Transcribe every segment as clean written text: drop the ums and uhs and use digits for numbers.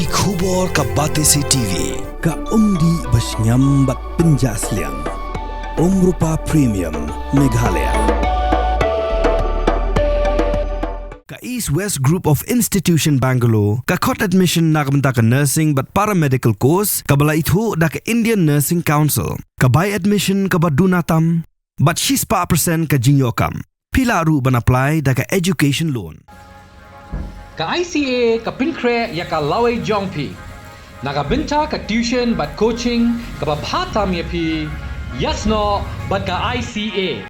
Ki khubor ka Batesi TV. Ka umdi basnyam bat penjaslian. Rupa Premium Meghalaya. Ka East West Group of Institution Bangalore, ka khot admission nagamta ka nursing but paramedical course, ka bala ithu da ka Indian Nursing Council, ka buy admission ka badunatam, but 6% ka jinyokam. Pila ru ban apply da ka education loan. Ka ICA ka pinkre ya ka laway jongpi. Nagabinta ka tuition but coaching ka babhatam ya pi. Yes no but ka ICA.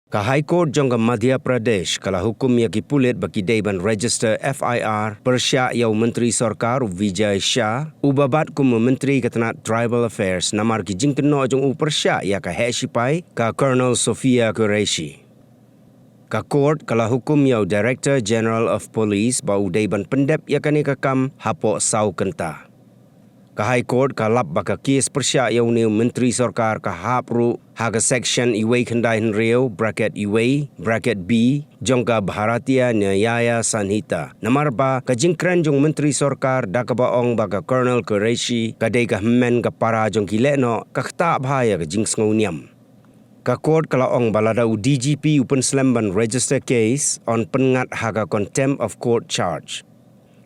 Ka High Court jong ka Madhya Pradesh kala hukum ya ki pulit baki ban register FIR persya yaw Myntri Sorkar Vijay Shah ubabat kum Myntri katanat Tribal Affairs namar ki jingkeno jong persya ya ka Heshipai ka Colonel Sophia Qureshi. Ka court kala hukum yaw Director General of Police bau ban pendep ya kani kam Hapoh sau Kynta. Ka High Court ka lap baka kes persya yaw ni Myntri Sorkar ka hapru haga section iway kandahin reo bracket iway bracket B jongka Bharatiya Nyaya Sanhita namar ba ka jingkren jong Myntri Sorkar da ka baong baka Colonel Qureshi ka day ka men ka para jong kileno ka kta bhaya ka jingsngoniam. Ka court kalaong balada u DGP upen slamban register case on pengat haga contempt of court charge.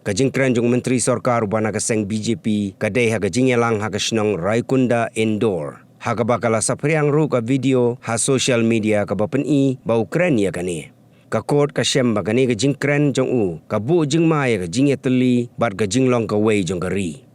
Kajingkren jong Myntri Sorkar ubana kaseng BJP kadai haga jingelang haga snong Raikunda indoor. Haga bakala sapriang ru ka video ha social media ka bapen i bau Kren ya kani. Ka court ka shem bagani ka jingkren jong u ka bu jingma ya ka jingye teli bat ka jinglong ka wei jong ka ri.